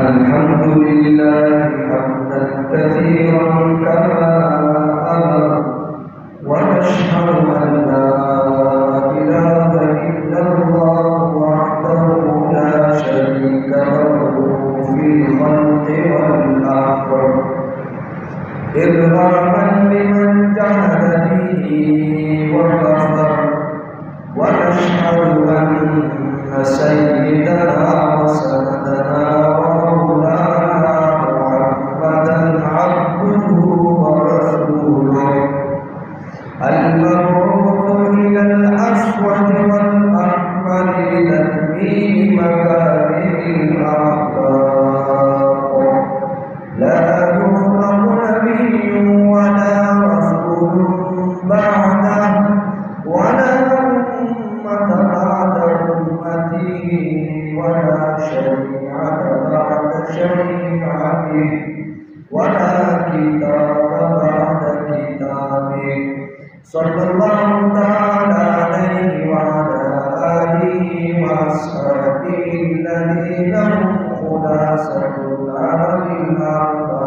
الحمد لله حمدا كثيرا كما أمر ونشهد أن لا إله إلا الله وحده لا شريك له في الخلق والأمر إرغاما لمن جهد به وكفر ونشهد أن سيدنا وسندنا ومولانا محمدا عبده ورسوله المبعوث إلى الأسود والأحمر لتكميل مكارم الأخلاق لا يخلق نبي ولا رسول بعده ولا أمة بعد أمته ولا شريعة بعد شريعته ولا كتاب بعد كتابه صلى الله تعالى عليه وعلى آله وأصحابه الذين هم خلاصة العمل الأعلى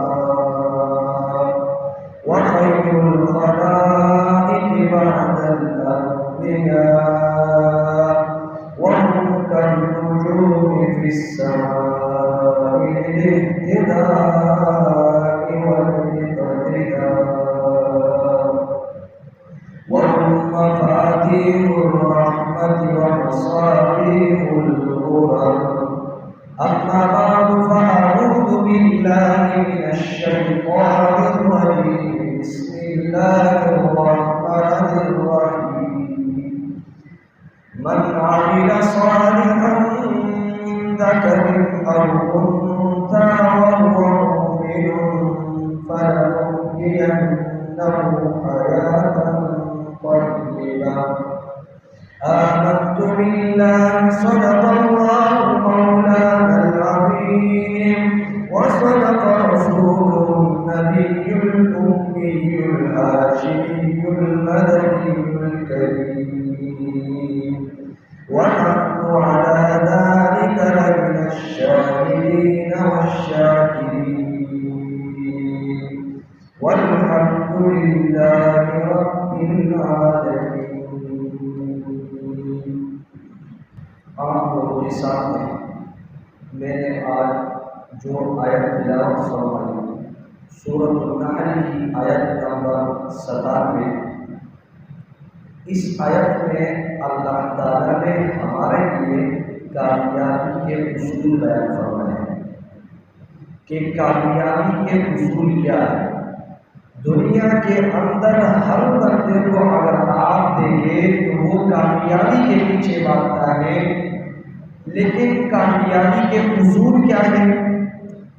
وخير الخلائق بعد الأنبياء وهم كالنجوم في السماء للاهتداء والاقتداء وهم مفاتيح الرحمة ومصابيح الغرر أما بعد فأعوذ بالله من الشيطان الرجيم بسم الله الرحمن الرحيم من عمل صالحا من ذكر أو أنثى وهو مؤمن فلنحيينه حياة طيبة آمنت بالله صدق الله مولانا العظيم وصدق رسوله النبي الأمي الهاشمي المدني الكريم ونحن على ذلك لمن الشاهدين والشاكرين والحمد لله رب العالمين. آپ لوگوں کے سامنے میں نے آج جو آیت تلاوت فرمائی سورۃ النحل کی آیت نمبر 97، اس آیت میں اللہ تعالیٰ نے ہمارے لیے کامیابی کے اصول بیان فرمائے ہیں کہ کامیابی کے اصول کیا ہے۔ دنیا کے اندر ہر بندے کو اگر آپ دیکھیں تو وہ کامیابی کے پیچھے بھاگتا ہے، لیکن کامیابی کے اصول کیا ہیں؟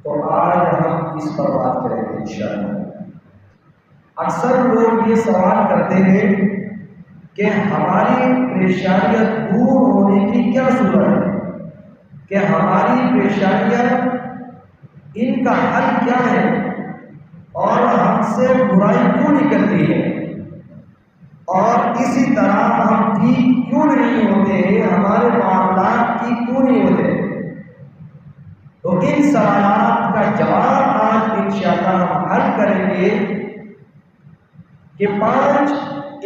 تو آج ہم اس پر بات کریں گے انشاءاللہ۔ اکثر لوگ یہ سوال کرتے ہیں کہ ہماری پریشانیاں دور ہونے کی کیا صورت ہے، کہ ہماری پریشانیاں ان کا حل کیا ہے اور ہم سے برائی کیوں نکلتی ہے، اور اسی طرح ہم ٹھیک کیوں نہیں ہوتے، ہمارے معاملات ٹھیک کیوں نہیں ہوتے۔ تو ان سوالات کا جواب آج انشاءاللہ ہم حل کریں گے کہ 5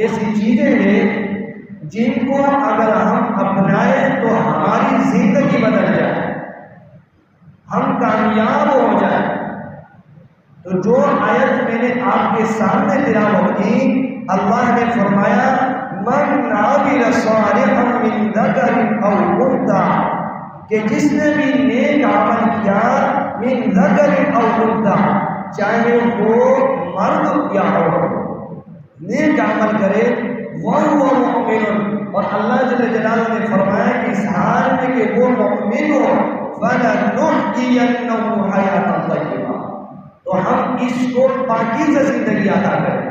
ایسی چیزیں ہیں جن کو اگر ہم اپنائیں تو ہماری زندگی بدل جائے، ہم کامیاب ہو جائیں۔ تو جو آیت میں نے آپ کے سامنے تلاوت کی، اللہ نے فرمایا من عمل صالحا من ذکر او انثى، کہ جس نے بھی نیک عمل کیا من ذکر او انثى، چاہے وہ مرد یا عورت، نیک عمل کرے وَهُوَ مُؤْمِنٌ، اور اللہ جل جلالہ نے فرمایا کہ اس حال میں کہ وہ مؤمن ہو فَلَنُحْيِيَنَّهُ حَيَاةً طَيِّبَةً، تو ہم اس کو پاکیزہ زندگی عطا کریں۔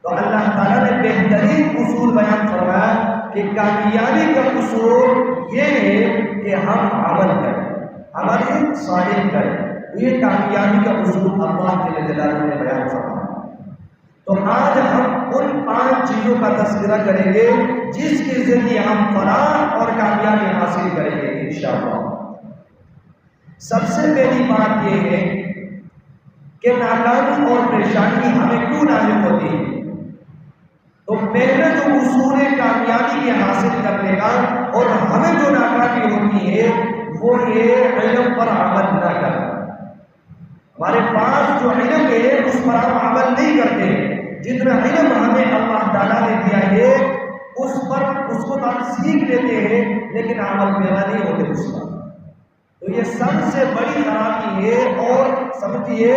تو اللہ تعالیٰ نے بہترین اصول بیان فرمایا کہ کامیابی کا اصول یہ ہے کہ ہم عمل کریں، عمل صالح کریں۔ یہ کامیابی کا اصول اللہ جل جلالہ نے بیان فرمایا۔ تو آج ہم ان 5 چیزوں کا تذکرہ کریں گے جس کے ذریعے ہم فلاح اور کامیابی حاصل کریں گے انشاءاللہ۔ سب سے پہلی بات یہ ہے کہ ناکامی اور پریشانی ہمیں کیوں لاحق ہوتی ہے؟ تو پہلے جو اصول ہے کامیابی کے حاصل کرنے کا اور ہمیں جو ناکامی ہوتی ہے وہ یہ علم پر عمل نہ کرنا۔ ہمارے پاس جو علم ہے اس پر ہم عمل نہیں کرتے۔ جتنا علم ہمیں اللہ تعالیٰ نے دیا ہے اس کو تو ہم سیکھ لیتے ہیں لیکن عمل پیرا نہیں ہوتے اس پر۔ تو یہ سب سے بڑی خرابی ہے، اور سمجھیے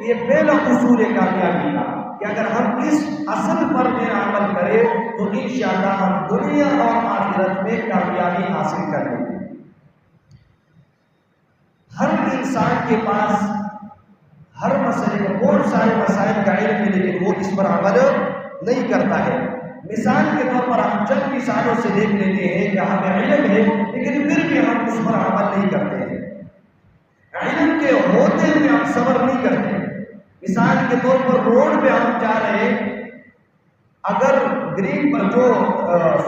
یہ پہلا اصول ہے کامیابی کا کہ اگر ہم اس اصل پر عمل کریں تو انشاءاللہ ہم دنیا اور آخرت میں کامیابی حاصل کر لیں گے۔ ہر انسان کے پاس ہر مسئلے میں بہت سارے مسائل کا علم ہے لیکن وہ اس پر عمل نہیں کرتا ہے۔ مثال کے طور پر ہم چند مثالوں سے دیکھ لیتے ہیں کہ ہمیں علم ہے لیکن پھر بھی ہم اس پر عمل نہیں کرتے ہیں۔ علم کے ہوتے ہوئے ہم صبر نہیں کرتے۔ مثال کے طور پر روڈ پہ ہم جا رہے ہیں، اگر گرین پر جو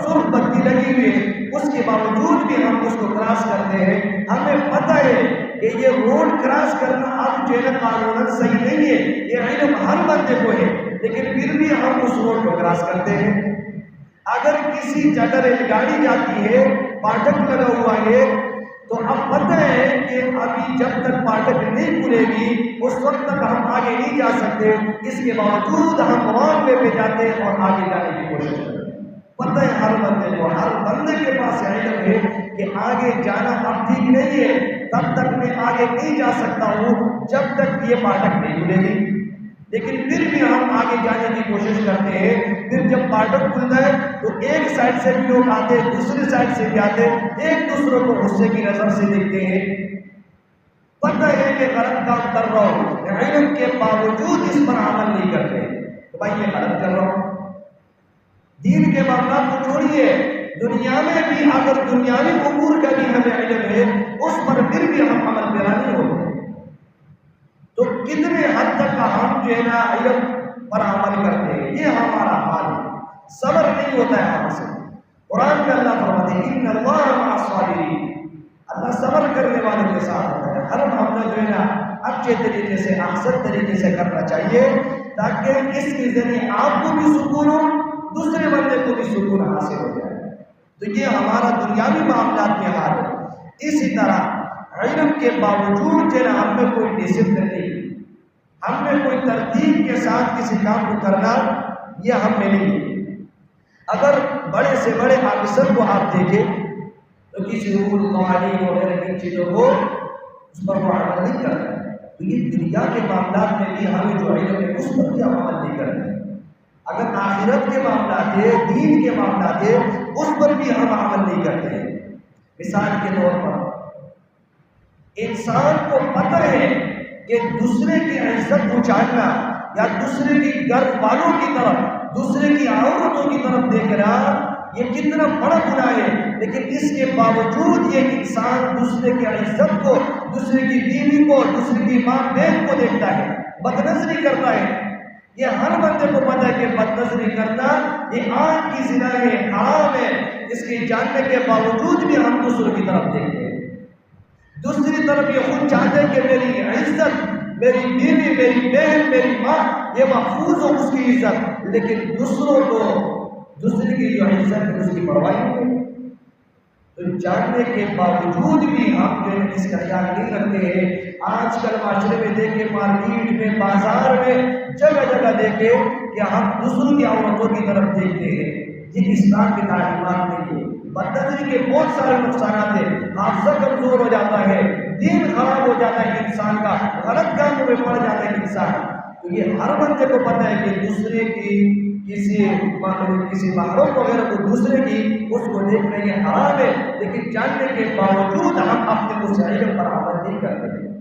سرخ بتی لگی ہوئی ہے اس کے باوجود بھی ہم اس کو کراس کرتے ہیں۔ ہمیں پتہ ہے کہ یہ روڈ کراس کرنا اب جو ہے قانون صحیح نہیں ہے، یہ علم ہر بندے کو ہے لیکن پھر بھی ہم اس روڈ کو کراس کرتے ہیں۔ اگر کسی جگہ ریل گاڑی جاتی ہے، پاٹک لگا ہوا ہے، تو اب پتہ ہے کہ ابھی جب تک پاٹک نہیں کھلے گی اس وقت تک ہم آگے نہیں جا سکتے، اس کے باوجود ہم رانگ وے پہ جاتے ہیں اور آگے جانے کی کوشش کرتے ہیں۔ پتہ ہے ہر بندے کو، ہر بندے کے پاس علم ہے کہ آگے جانا اب ٹھیک نہیں ہے، تب تک میں آگے نہیں جا سکتا ہوں جب تک یہ پاٹک نہیں کھلے گی، لیکن پھر بھی ہم آگے جانے کی کوشش کرتے ہیں۔ پھر جب پاٹک کھلتا ہے تو ایک سائڈ سے بھی لوگ آتے، دوسری سائڈ سے بھی آتے، ایک دوسرے کو غصے کی نظر سے دیکھتے ہیں۔ پتہ ہے کہ غلط کام کر رہا ہوں، علم کے باوجود اس پر عمل نہیں کرتے، تو بھائی یہ غلط کر رہا ہوں۔ دین کے معاملات کو چھوڑیے، دنیا میں بھی اگر دنیاوی امور کا بھی ہمیں علم ہے اس پر پھر بھی ہم عمل پیرا نہیں ہوتے، تو کتنے حد تک ہم جو ہے نا علم پر عمل کرتے ہیں، یہ ہمارا حال ہے۔ صبر نہیں ہوتا ہے ہم سے۔ قرآن میں اللہ فرماتے ہیں ان اللہ مع الصابرین، اللہ صبر کرنے والوں کے ساتھ ہوتا ہے۔ ہر معاملہ جو ہے نا اچھے طریقے سے احسن طریقے سے کرنا چاہیے تاکہ اس کے ذریعے آپ کو بھی سکون ہو، دوسرے بندے کو بھی سکون حاصل ہو جائے۔ تو یہ ہمارا دنیاوی معاملات میں حال ہے۔ اسی طرح علم کے باوجود جو ہے نا ہم میں کوئی ڈسپلن نہیں، ہم میں کوئی ترتیب کے ساتھ کسی کام کو کرنا یہ ہم میں نہیں ہے۔ اگر بڑے سے بڑے آفیسر کو آپ دیکھیں تو کسی رول قوانین وغیرہ کی چیزوں کو اس پر وہ عمل نہیں کرتا ہے، تو یہ دنیا کے معاملات میں بھی ہمیں جو علم ہے اس پر بھی عمل نہیں کرتے۔ اگر آخرت کے معاملات ہے، دین کے معاملات ہے، اس پر بھی ہم عمل نہیں کرتے ہیں۔ مثال کے طور پر انسان کو پتہ ہے کہ دوسرے کی عزت اچھالنا یا دوسرے کی گھر والوں کی طرف، دوسرے کی عورتوں کی طرف دیکھنا یہ کتنا بڑا گناہ ہے، لیکن اس کے باوجود یہ انسان دوسرے کی عزت کو، دوسرے کی بیوی کو، دوسرے کی ماں بہن کو دیکھتا ہے، بدنظری کرتا ہے۔ یہ ہر بندے کو پتہ ہے کہ بدنظری کرنا یہ آنکھ کی زنا ہے، حرام ہے، اس کے جاننے کے باوجود بھی ہم دوسروں کی طرف دیکھتے ہیں۔ دوسری طرف یہ خود چاہتے ہیں کہ میری عزت، میری بیوی، میری بہن، میری ماں یہ محفوظ ہو اس کی عزت، لیکن دوسروں کو، دوسرے کی جو عزت ہے اس کی پرواہ نہیں۔ تو جاننے کے باوجود بھی ہم جو اس کا خیال نہیں رکھتے ہیں۔ آج کل معاشرے میں دیکھیں، مارکیٹ میں، بازار میں، جگہ جگہ دیکھیں کہ ہم دوسروں کی عورتوں کی طرف دیکھتے ہیں، یہ اسلام کی تعلیمات نہیں ہے۔ بدنظری کے بہت سارے نقصانات ہیں، حافظہ کمزور ہو جاتا ہے، دین خراب ہو جاتا ہے انسان کا، غلط کاموں میں پڑ جاتا ہے انسان۔ تو یہ ہر بندے کو پتہ ہے کہ دوسرے کی کسی محرم وغیرہ کو دوسرے کی اس کو دیکھنا یہ حرام ہے، لیکن جاننے کے باوجود ہم اپنے اس علم پر عمل نہیں کرتے ہیں۔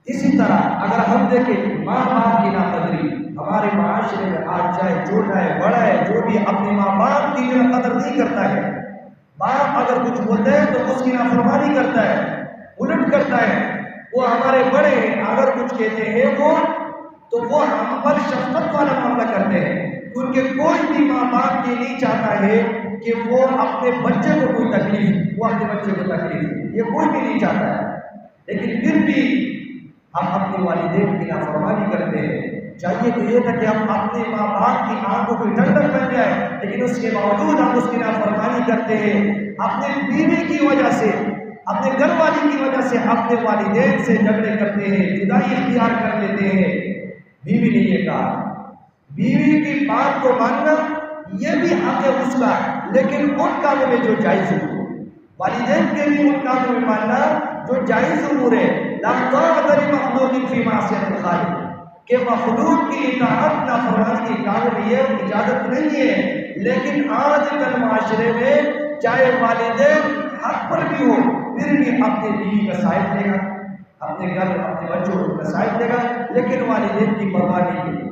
اسی طرح اگر ہم دیکھیں ماں باپ کی ناقدری ہمارے معاشرے میں آج چاہے چھوٹا ہے بڑا ہے، جو بھی اپنے ماں باپ کی قدر نہیں کرتا ہے، باپ اگر کچھ بولتے ہیں تو اس کی نافرمانی کرتا ہے، الٹ کرتا ہے۔ وہ ہمارے بڑے ہیں، اگر کچھ کہتے ہیں تو وہ ہم پر شفقت والا معاملہ کرتے ہیں، کیونکہ کوئی بھی ماں باپ یہ نہیں چاہتا ہے کہ وہ اپنے بچے کو کوئی تکلیف، وہ اپنے بچے کو تکلیف، یہ کوئی بھی نہیں چاہتا ہے، لیکن پھر بھی ہم اپنے والدین کی نافرمانی کرتے ہیں۔ چاہیے تو یہ تھا کہ ہم اپنے ماں باپ کی آنکھوں کو ٹھنڈک بن جائے، لیکن اس کے باوجود ہم اس کی نافرمانی کرتے ہیں۔ اپنے بیوی کی وجہ سے، اپنے گھر والی کی وجہ سے اپنے والدین سے جھگڑے کرتے ہیں، جدائی اختیار کر لیتے ہیں۔ بیوی نے یہ کہا، بیوی کی بات کو ماننا یہ بھی حق ہے اس کا، لیکن ان کاموں میں جو جائز ہو، والدین کے لیے ان کاموں میں ماننا جو جائز امور ہے۔ لا طاعۃ لمخلوق فی معصیۃ الخالق، کہ مخلوق کی اطاعت نافرمانی کے کاموں میں یہ اجازت نہیں ہے۔ لیکن آج کل معاشرے میں چاہے والدین حق پر بھی ہو، پھر بھی اپنے بیوی کا سائد لے گا، اپنے گھر اپنے بچوں کا سائد لے گا، لیکن والدین کی پرواہ نہیں کی۔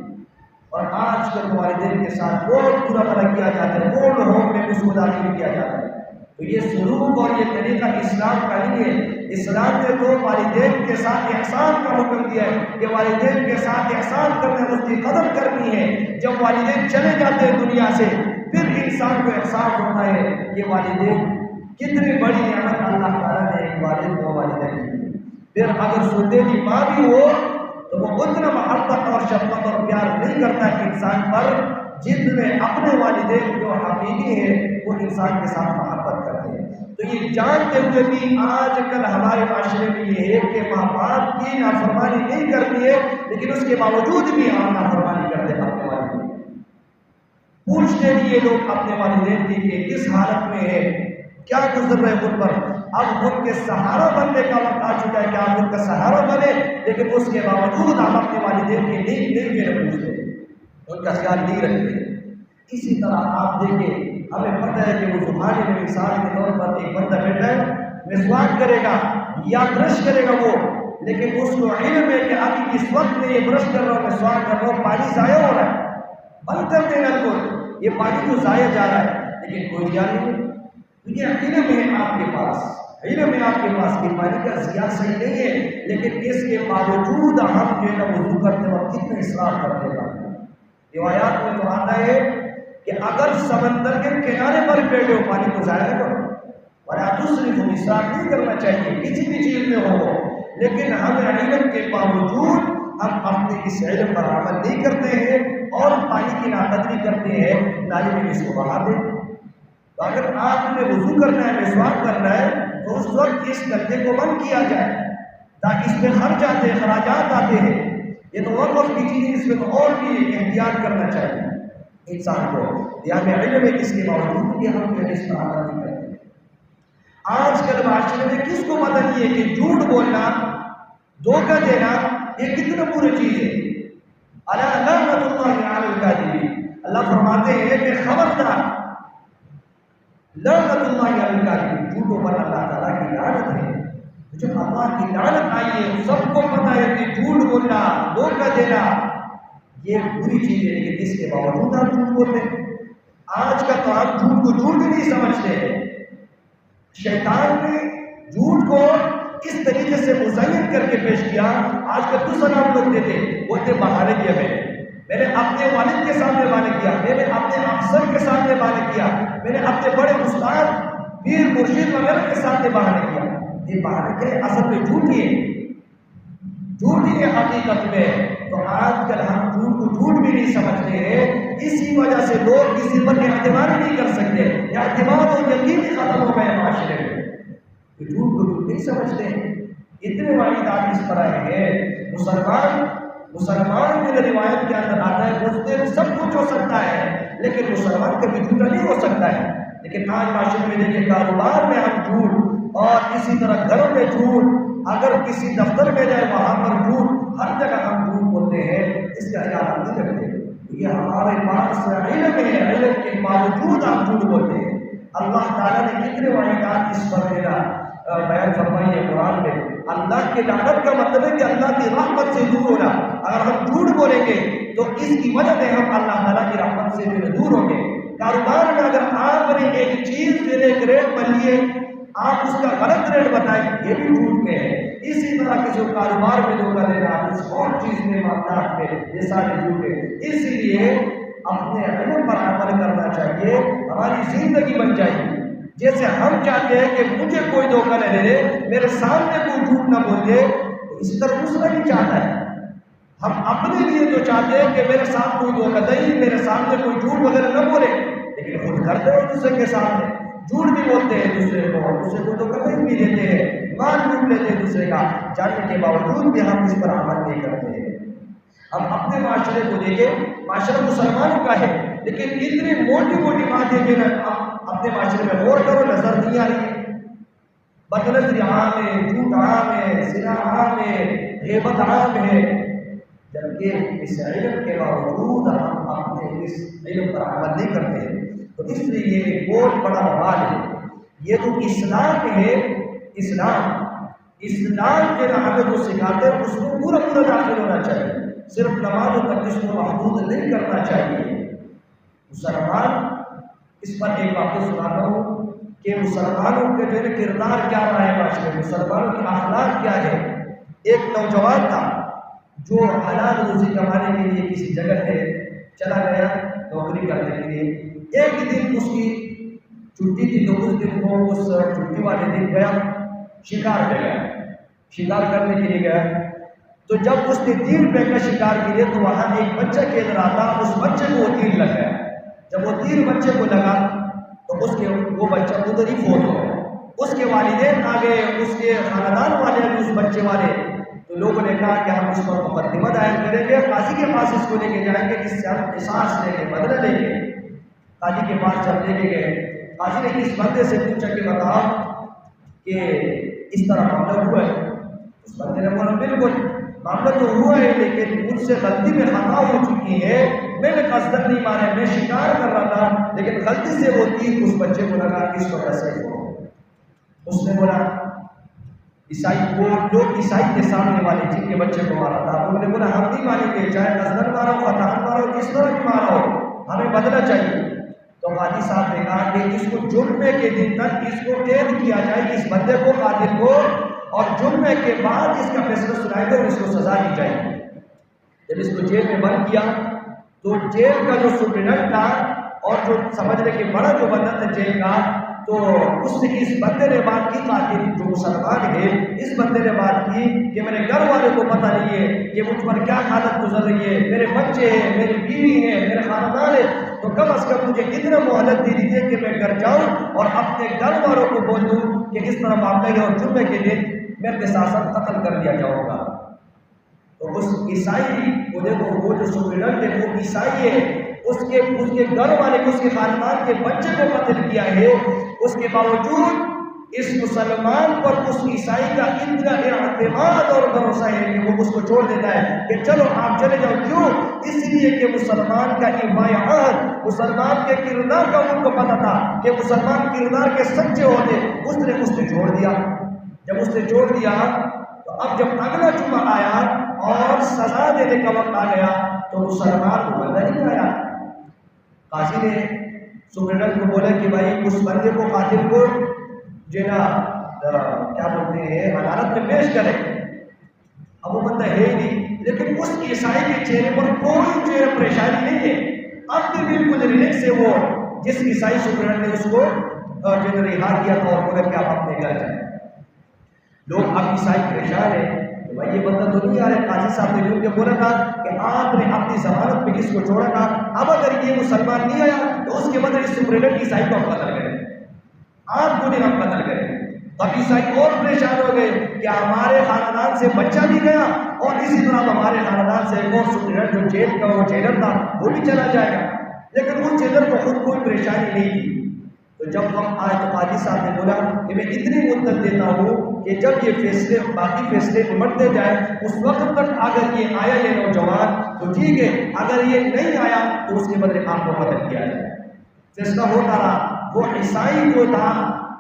اور آج کل والدین کے ساتھ بہت برا بھلا کیا جاتا ہے، اولڈ ہوم میں اس کو داخل کیا جاتا ہے۔ تو یہ سلوک اور یہ طریقہ اسلام کا نہیں ہے۔ اسلام نے تو والدین کے ساتھ احسان کا حکم دیا ہے کہ والدین کے ساتھ احسان کرنا، اس کی قدر کرنی ہے۔ جب والدین چلے جاتے ہیں دنیا سے، پھر انسان کو احساس ہوتا ہے کہ والدین کتنی بڑی نعمت اللہ تعالیٰ نے ایک والد کو والدہ کی دی۔ پھر اگر سوتیلی ماں بھی ہو تو وہ اتنا محبت اور شفقت اور پیار نہیں کرتا ہے انسان پر جتنے اپنے والدین جو حقیقی ہیں وہ انسان کے ساتھ محبت کرتے ہیں۔ تو یہ جانتے ہوئے بھی آج کل ہمارے معاشرے میں یہ ہے کہ ماں باپ کی نافرمانی نہیں کرتی ہے، لیکن اس کے باوجود بھی ہم نافرمانی کرتے ہیں اپنے والدین۔ پوچھتے بھی یہ لوگ اپنے والدین کی کہ کس حالت میں ہے، کیا گزر رہے ان پر۔ اب ان کے سہارا بننے کا وقت آ چکا ہے کہ آپ ان کا سہارا بنے، لیکن اس کے باوجود ہم اپنے والدین کے نہیں پوچھتے، ان کا خیال نہیں رکھتے۔ اسی طرح آپ دیکھیں، ہمیں پتہ ہے کہ وہ زمانے میں مثال کے طور پر ایک بندہ بیٹھا ہے، مسواک کرے گا یا برش کرے گا وہ، لیکن اس کو علم ہے کہ ابھی اس وقت میں یہ برش کر رہا ہوں، مسواک کر رہا ہوں، پانی ضائع ہو رہا ہے، بند کر دے نل کو، یہ پانی تو ضائع جا رہا ہے، لیکن کوئی خیال نہیں۔ یہ علم ہے آپ کے پاس، علم ہے آپ کے پاس کہ پانی کا ضیاع صحیح نہیں ہے، لیکن اس کے باوجود ہم جو ہے نا وضو کرتے وقت کتنا اسراف کرتے ہیں۔ روایات میں تو آتا ہے کہ اگر سمندر کے کنارے پر بیٹھے ہو پانی کو ضائع نہ کرو، ورنہ دوسری کو اسراف نہیں کرنا چاہیے کسی بھی چیز میں ہو، لیکن ہم علم کے باوجود ہم اپنے اس علم پر عمل نہیں کرتے ہیں اور پانی کی ناقدری کرتے ہیں، نالی میں اس کو بہا دیں۔ تو اگر آپ نے وضو کرنا ہے، مسواک کرنا ہے، تو اس وقت اس نلکے کو بند کیا جائے تاکہ اس میں خرچ آتے ہیں، اخراجات آتے ہیں۔ یہ تو اور وقت کی چیز ہے، اس میں تو اور بھی احتیاط کرنا چاہیے انسان کو۔ یہاں پہ علم ہے، اس کے باوجود بھی ہم جو ہے اس پر عمل نہیں کرتے۔ آج کل معاشرے میں کس کو پتہ نہیں ہے کہ جھوٹ بولنا، دھوکہ دینا یہ کتنا بری چیز ہے۔ الا لعنۃ اللہ علی الکاذبین، اللہ فرماتے ہیں کہ خبردار، لعنت اللہ علی الکاذبین، جھوٹوں پر اللہ تعالیٰ کی لعنت ہے۔ جب اللہ کی لعنت آئی ہے، سب کو پتہ ہے کہ جھوٹ بولنا، دھوکہ دینا یہ بری چیز ہے، لیکن اس کے باوجود آپ جھوٹ بولتے ہیں۔ آج کا تو آپ جھوٹ کو جھوٹ نہیں سمجھتے ہیں۔ شیطان نے جھوٹ کو اس طریقے سے مزین کر کے پیش کیا۔ آج کا دوسرا نام لوگ دیتے وہ تھے بہانے کیا، میں نے اپنے والد کے سامنے بہانے کیا، میں نے اپنے افسر کے سامنے بہانے کیا، میں نے اپنے بڑے استاد پیر مرشد وغیرہ کے سامنے بہانے کیا۔ یہ بہانے کے اصل میں جھوٹی ہے، جھوٹی ہے حقیقت میں۔ تو آج کل ہم جھوٹ کو جھوٹ بھی نہیں سمجھتے ہیں، اسی وجہ سے لوگ کسی پر اعتماد نہیں کر سکتے، اعتماد اور یقین ختم ہو گئے معاشرے میں۔ جھوٹ کو جھوٹ نہیں سمجھتے ہیں۔ اتنے واحدات اس پر آئے ہیں۔ مسلمان کی روایت کے اندر آتا ہے مسلم سب کچھ ہو سکتا ہے، لیکن مسلمان کبھی جھوٹا نہیں ہو سکتا ہے۔ لیکن آج معاشرے میں دیکھیں، کاروبار میں ہم جھوٹ، اور اسی طرح گھروں میں جھوٹ، اگر کسی دفتر میں جائے وہاں پر جھوٹ، ہر جگہ ہم جھوٹ بولتے ہیں، اس کا خیال ہم نہیں رکھتے۔ یہ ہمارے پاس علم ہے، علم کے باوجود ہم جھوٹ بولتے ہیں۔ اللہ تعالیٰ نے کتنے واحدات اس پر بیان فرمائی ہے قرآن میں۔ اللہ کے لعنت کا مطلب ہے کہ اللہ کی رحمت سے دور ہونا۔ اگر ہم جھوٹ بولیں گے تو اس کی وجہ سے ہم اللہ تعالیٰ کی رحمت سے دور ہوں گے۔ کاروبار میں اگر آپ نے ایک چیز ایک ریٹ پر لیے، آپ اس کا غلط ریٹ بتائیں، یہ بھی جھوٹ میں ہے۔ اسی طرح کسی کاروبار میں دھوکہ دینا، کسی اور چیز میں معاملات میں، یہ سارے جھوٹ ہے۔ اسی لیے اپنے علم پر عمل کرنا چاہیے ہماری زندگی بن جائے گی۔ جیسے ہم چاہتے ہیں کہ مجھے کوئی دھوکہ نہ دے دے، میرے سامنے کوئی جھوٹ نہ بول دے، تو اسی طرح دوسرا بھی چاہتا ہے۔ ہم اپنے لیے تو چاہتے ہیں کہ میرے ساتھ کوئی دھوکہ دہی، میرے سامنے کوئی جھوٹ وغیرہ نہ بولے، لیکن خود کرتے ہیں دوسرے کے سامنے جھوٹ بھی بولتے ہیں، دوسرے کو دھوکہ دہی بھی دیتے ہیں، مال لوٹ لیتے ہیں دوسرے کا، جاننے کے باوجود بھی ہم اس پر عمل نہیں کرتے ہیں۔ ہم اپنے معاشرے کو دیکھیں، معاشرہ مسلمانوں کا ہے، لیکن اتنی موٹی موٹی باتیں کہ اپنے معاشرے میں غور کرو نظر نہیں آ رہی ہے۔ بد نظری عام ہے، جھوٹ عام ہے، زنا عام ہے، غیبت عام ہے، جبکہ اس علم کے باوجود ہم اپنے اس علم پر عمل نہیں کرتے ہیں۔ تو اس لیے یہ بہت بڑا وبال ہے۔ یہ جو اسلام ہے، اسلام کے ہمیں جو سکھاتے ہیں اس کو پورا داخل ہونا چاہیے، صرف نمازوں تک اس کو محدود نہیں کرنا چاہیے۔ مسلمان، اس پر ایک واقعہ سناتا ہوں کہ مسلمانوں کے جو کردار کیا رہا ہے معاشرے میں، مسلمانوں کے اخلاق کیا ہے۔ ایک نوجوان تھا جو حلال روزی کمانے کے لیے کسی جگہ پہ چلا گیا نوکری کرنے کے لیے۔ ایک دن اس کی چھٹی تھی، تو اس دن وہ اس چھٹی والے دن گیا شکار پہ گیا، شکار کرنے کے لیے گیا۔ تو جب اس نے تیر پھینکا شکار کے لیے، تو وہاں ایک بچہ کھیل رہا تھا، اس بچے کو وہ تیر لگ گیا۔ جب وہ تیر بچے کو لگا تو وہ بچہ ادھر ہی فوت ہو گیا۔ اس کے والدین آ گئے، اس کے خاندان والے، اس بچے والے، تو لوگوں نے کہا کہ ہم اس پر مقدمہ دائر کریں گے، قاضی کے پاس اس کو لے کے جائیں گے، جس سے ہم قصاص لیں گے، بدلہ لیں گے۔ قاضی کے پاس جب لے کے گئے، قاضی نے اس بندے سے پوچھا کہ بتاؤ کہ اس طرح معاملہ ہوا ہے؟ اس بندے نے بولا بالکل معاملہ تو ہوا ہے، لیکن مجھ سے غلطی میں خطا ہو چکی ہے، میں نے قصدن نہیں مارا، میں شکار کر رہا تھا، لیکن غلطی سے وہ تیر اس بچے کو لگا، اس وجہ سے ہوا۔ اس نے بولا عیسائی کو، جو عیسائی کے سامنے والے جن کے بچے کو مارا تھا، انہوں نے بولا ہم نہیں مانیں گے، چاہے قصدن مارا ہو، خطا مارا ہو، کس طرح بھی مارا ہو، ہمیں بدلہ چاہیے۔ تو قاضی صاحب نے کہا کہ اس کو جمعے کے دن تک اس کو قید کیا جائے، اس بندے کو، قاتل کو، اور جمعے کے بعد اس کا فیصلہ سنائے گا اور اس کو سزا دی جائے گی۔ جب اس کو جیل میں بند کیا تو جیل کا جو سپرڈنٹ تھا اور جو سمجھنے کے بڑا جو بندہ تھا جیل کا، تو اس سے اس بندے نے بات کی، قاتل جو مسلمان ہے اس بندے نے بات کی کہ میرے گھر والوں کو پتہ نہیں ہے کہ مجھ پر کیا حالت گزر رہی ہے، میرے بچے ہیں، میری بیوی ہے، میرے خاندان ہے، تو کم از کم مجھے اتنا مہلت دے دیجیے کہ میں گھر جاؤں اور اپنے گھر والوں کو بول دوں کہ اس طرح معاملہ ہے اور جمعے کے دن میں اپنے ساتھ قتل کر دیا جاؤں گا۔ تو اس عیسائی کو دیکھو، وہ جو سپرڈنٹ ہے وہ عیسائی ہے، اس کے گھر والے کو، اس کے خاندان کے بچے کو قتل کیا ہے، اس کے باوجود اس مسلمان پر اس عیسائی کا اتنا اعتماد اور بھروسہ ہے کہ وہ اس کو چھوڑ دیتا ہے کہ چلو آپ چلے جاؤ۔ کیوں؟ اس لیے کہ مسلمان کا ایمان، مسلمان کے کردار کا ان کو پتہ تھا کہ مسلمان کردار کے سچے ہوتے، اس نے چھوڑ دیا۔ جب اس نے چھوڑ دیا تو اب جب اگلا جمعہ آیا اور سزا دینے کا وقت آ گیا تو مسلمان کو بدلہ نہیں آیا۔ قاضی نے سپرڈنٹ کو بولا کہ بھائی اس بندے کو، قاتل کو جو نا کیا بولتے ہیں عدالت میں پیش کرے۔ اب وہ بندہ ہے ہی نہیں، لیکن اس عیسائی کے چہرے پر کوئی جو پریشانی نہیں ہے، اب بھی بالکل ریلیکس ہے وہ، جس عیسائی سپرڈنٹ نے اس کو جو رہا کیا تھا اور بولا کہ آپ اپنے گھر جائیں۔ لوگ اب عیسائی پریشان ہیں کہ بھائی یہ بندہ تو نہیں آ رہا۔ قاضی صاحب نے کیونکہ بولا تھا کہ آپ نے اپنی ضمانت پہ کس کو چھوڑا تھا، اب اگر یہ مسلمان نہیں آیا تو اس کے بدلے اس سپرڈنٹ عیسائی کو ہم قتل کریں، آپ کو نہیں ہم قتل کریں۔ اب عیسائی اور پریشان ہو گئے کہ ہمارے خاندان سے بچہ بھی گیا اور اسی طرح ہمارے خاندان سے ایک اور سپرڈنٹ جو جیل کا وہ جیلر تھا وہ بھی چلا جائے گا، لیکن اس جیلر کو خود کوئی پریشانی نہیں تھی۔ تو جب ہم آئے تو قاضی صاحب نے بولا کہ میں اتنی مدت دیتا ہوں کہ جب یہ فیصلے، باقی فیصلے نمٹتے جائیں، اس وقت تک اگر یہ آیا یہ نوجوان تو ٹھیک ہے، اگر یہ نہیں آیا تو اس کے بدلے آپ کو قتل کیا جائے۔ فیصلہ ہوتا رہا۔ وہ عیسائی جو تھا،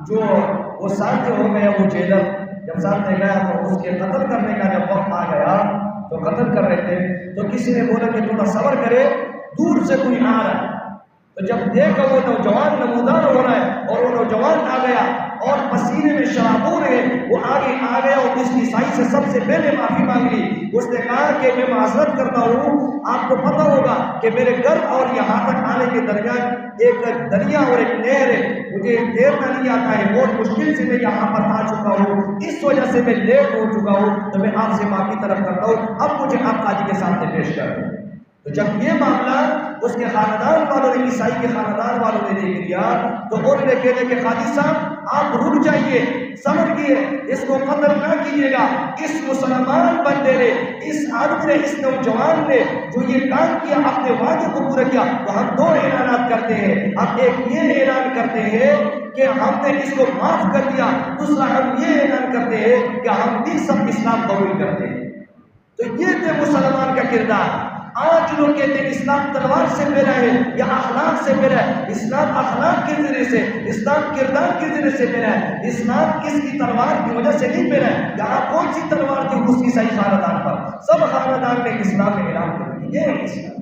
جو وہ سامنے ہو گیا، وہ جیلر جب سامنے گیا تو اس کے قتل کرنے کا جب وقت آ گیا تو قتل کر رہے تھے تو کسی نے بولا کہ تھوڑا صبر کرے، دور سے کوئی آ رہا ہے۔ تو جب دیکھا وہ نوجوان نمودار ہو رہا ہے اور وہ نوجوان آ گیا اور پسینے میں شرابور ہے، وہ آگے آ گیا اور اس عیسائی سے سب سے پہلے معافی مانگ لی۔ اس نے کہا کہ میں معذرت کرتا ہوں، آپ کو پتہ ہوگا کہ میرے گھر اور یہاں تک آنے کے درمیان ایک دریا اور ایک نہر ہے، مجھے تیرنا نہیں آتا ہے، بہت مشکل سے میں یہاں پر آ چکا ہوں، اس وجہ سے میں لیٹ ہو چکا ہوں، تو میں آپ سے معافی طلب کرتا ہوں، اب مجھے آپ قاضی کے سامنے پیش کر دیں۔ تو جب یہ معاملہ اس کے خاندان والوں نے، عیسائی کے خاندان والوں نے دیکھ لیا، تو انہوں نے کہنے کہ قاضی صاحب آپ رک جائیے، صبر کیے، اس کو قتل نہ کیجیے گا، اس مسلمان بندے نے، اس آدمی نے، اس نوجوان نے جو یہ کام کیا، اپنے وعدے کو پورا کیا۔ تو ہم دو اعلانات کرتے ہیں، ہم ایک یہ اعلان کرتے ہیں کہ ہم نے اس کو معاف کر دیا، دوسرا ہم یہ اعلان کرتے ہیں کہ ہم بھی سب اسلام قبول کرتے ہیں۔ تو یہ تھے مسلمان کا کردار۔ آج لوگ کہتے ہیں اسلام تلوار سے میرا ہے یا اخلاق سے میرا ہے، اسلام اخلاق کے ذریعے سے، اسلام کردار کے ذریعے سے میرا ہے، اسلام کس کی تلوار کی وجہ سے نہیں میرا ہے۔ یہاں کون سی تلوار تھی اس کی صحیح خاندان پر؟ سب خاندان نے اسلام میں اعلان کر دیا، یہ ہے اسلام۔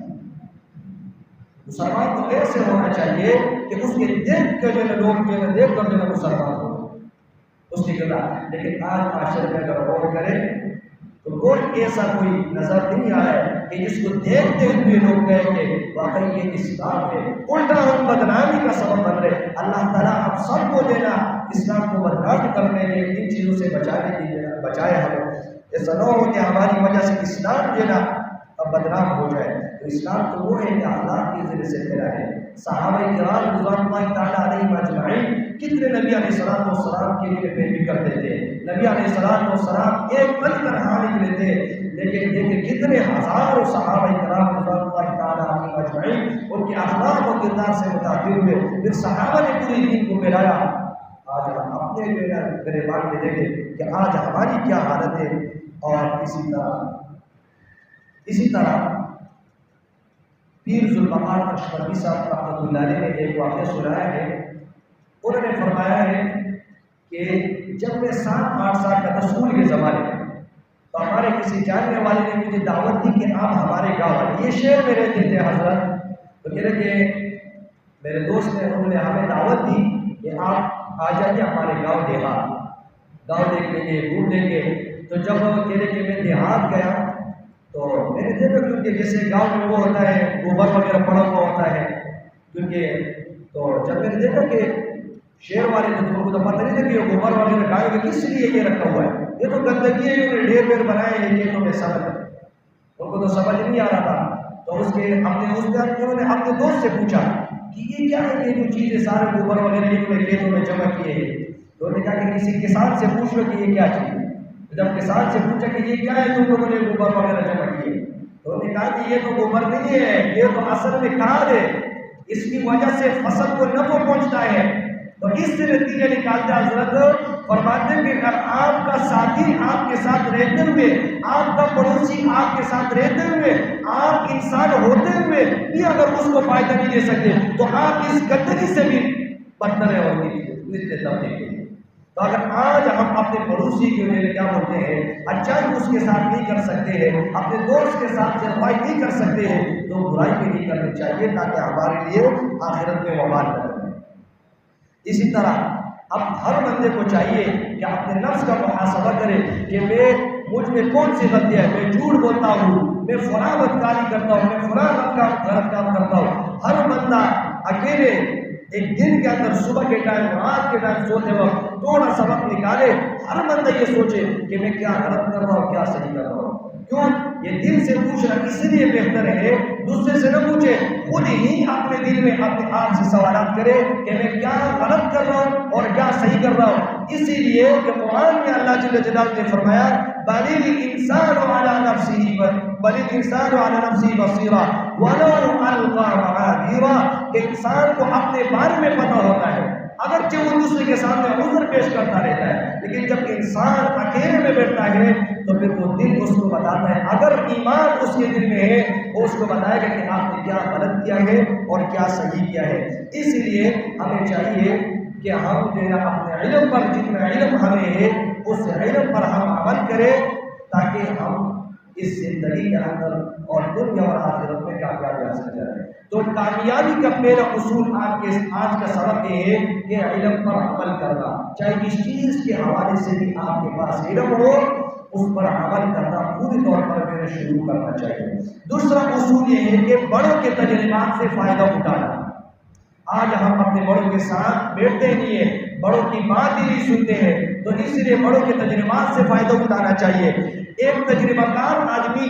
مسلمان تو ایسے ہونا چاہیے کہ اس کے دیکھ کے جو ہے لوگ جو ہے دیکھ کر جو ہے مسلمان ہو اس کی کردار۔ لیکن آج معاشرے میں اگر غور کریں تو کوئی ایسا کوئی نظر نہیں آ رہا ہے کہ جس کو دیکھتے ہوئے لوگ کہیں کہ واقعی یہ اسلام ہے، الٹا ہم بدنامی کا سبب بن رہے۔ اللہ تعالیٰ ہم سب کو دینا اسلام کو بدنام کرنے کے ان چیزوں سے بچانے کے لیے بچائے ہمیں، ایسا نہ ہو کہ ہماری وجہ سے اسلام جو ہے نا اب بدنام ہو جائے۔ تو اسلام تو وہ ہے کہ اخلاق کے ذریعے سے پھیلا ہے۔ صحابہ کرام رضوان اللہ تعالیٰ علیہم اجمعین کتنے نبی علیہ الصلوۃ والسلام کے لیے پیروی کرتے تھے، نبی علیہ الصلوۃ والسلام ایک بن کر ہاں نکلے تھے، لیکن دیکھیں کتنے ہزاروں صحابہ کرام رضوان اللہ تعالیٰ علیہم اجمعین ان کے اخلاق و کردار سے متاثر ہوئے، پھر صحابہ نے پوری دین کو پھیلایا۔ آج ہم اپنے گریبان میں دیکھیں کہ آج ہماری کیا حالت ہے۔ اور اسی طرح پیر ذوالبقار نقشبندی صاحب رحمۃ اللہ علیہ نے ایک واقعہ سنایا ہے۔ انہوں نے فرمایا ہے کہ جب میں 7-8 سال کا تھا اسکول کے زمانے میں، تو ہمارے کسی جاننے والے نے مجھے دعوت دی کہ آپ ہمارے گاؤں آئیے، یہ شہر میں رہتے تھے حضرت، تو کہہ رہے کہ میرے دوست نے انہوں نے ہمیں دعوت دی کہ آپ آ جائیے ہمارے گاؤں دیہات، گاؤں دیکھ لیں گے، گھوم لیں گے۔ تو جب کہہ رہے کہ میں دیہات گیا تو میں نے دیکھا کیونکہ جیسے گاؤں میں وہ ہوتا ہے گوبر وغیرہ پڑا ہوا ہوتا ہے، کیونکہ تو جب میں نے دیکھا کہ شہر والے تو کو تو پتہ نہیں تھا کہ یہ گوبر وغیرہ گائے کے کس لیے یہ رکھا ہوا ہے، یہ تو گندگی ہے، انہوں نے ڈھیر ڈھیر بنائے ہیں، یہ تو میں سمجھ ان کو تو سمجھ نہیں آ رہا تھا۔ تو اس کے ہم نے انہوں نے اپنے دوست سے پوچھا کہ یہ کیا ہے، یہ جو چیزیں سارے گوبر وغیرہ انہوں نے کھیتوں میں جمع کیے ہیں۔ تو انہوں نے کہا کہ کسی کسان سے پوچھ لو کہ یہ کیا چیز ہے۔ جب کسان سے پوچھا کہ یہ کیا ہے تم لوگوں نے گوبر وغیرہ جمع کیے، تو انہوں نے کہا کہ یہ تو گوبر نہیں ہے، یہ تو اصل میں کھاد ہے، اس کی وجہ سے فصل کو نفع پہنچتا ہے۔ تو اس سے نتیجہ نکالتے حضرت فرماتے ہیں کہ اگر آپ کا ساتھی آپ کے ساتھ رہتے ہوئے، آپ کا پڑوسی آپ کے ساتھ رہتے ہوئے، آپ انسان ہوتے ہوئے بھی اگر اس کو فائدہ نہیں دے سکتے، تو آپ اس گندگی سے بھی بدتر ہے اور تو اگر آج ہم اپنے پڑوسی کے لیے کیا بولتے ہیں اچھائی اس کے ساتھ نہیں کر سکتے ہیں، اپنے دوست کے ساتھ صفائی نہیں کر سکتے ہیں، تو برائی بھی نہیں کرنی چاہیے تاکہ ہمارے لیے آخرت میں وبال نہ بنے۔ اسی طرح اب ہر بندے کو چاہیے کہ اپنے نفس کا محاسبہ کرے کہ مجھ میں کون سی غلطی ہے، میں جھوٹ بولتا ہوں، میں فلاں بدکاری کرتا ہوں، میں فلاں غلط کام کرتا ہوں۔ ہر بندہ اکیلے ایک دن کے اندر صبح کے ٹائم رات کے ٹائم سوتے وقت تھوڑا سبق نکالے، ہر بندہ یہ سوچے کہ میں کیا غلط کر رہا ہوں، کیا صحیح کر رہا ہوں۔ کیوں یہ دل سے پوچھنا اس لیے بہتر ہے، دوسرے سے نہ پوچھے، خود ہی اپنے دل میں اپنے آپ سے سوالات کرے کہ میں کیا غلط کر رہا ہوں اور کیا صحیح کر رہا ہوں۔ اسی لیے کہ قرآن میں اللہ جل جلالہ نے فرمایا بل الانسان علی نفسہ بصیرہ ولو القی معاذیرہ، کہ انسان کو اپنے بارے میں پتہ ہوتا ہے، اگرچہ وہ دوسرے کے سامنے عذر پیش کرتا رہتا ہے، لیکن جب انسان اکیلے میں بیٹھتا ہے تو پھر وہ دل اس کو بتاتا ہے، اگر ایمان اس کے دل میں ہے وہ اس کو بتائے گا کہ آپ نے کیا غلط کیا ہے اور کیا صحیح کیا ہے۔ اس لیے ہمیں چاہیے کہ ہم جو ہے اپنے علم پر، جتنا علم ہمیں ہے اس علم پر ہم عمل کریں تاکہ ہم اس زندگی کے اندر اور دنیا اور آخرت میں کامیابی حاصل کریں۔ تو کامیابی کا پہلا اصول آج کا سبق یہ ہے کہ علم پر عمل کرنا، چاہے اس چیز کے حوالے سے بھی آپ کے پاس علم ہو اس پر عمل کرنا پوری طور پر میرے شروع کرنا چاہیے۔ دوسرا اصول یہ ہے کہ بڑوں کے تجربات سے فائدہ اٹھانا۔ آج ہم اپنے بڑوں کے ساتھ بیٹھتے نہیں ہیں، بڑوں کی بات ہی نہیں سنتے ہیں، تو اس لیے بڑوں کے تجربات سے فائدہ اٹھانا چاہیے۔ ایک تجربہ کار آدمی،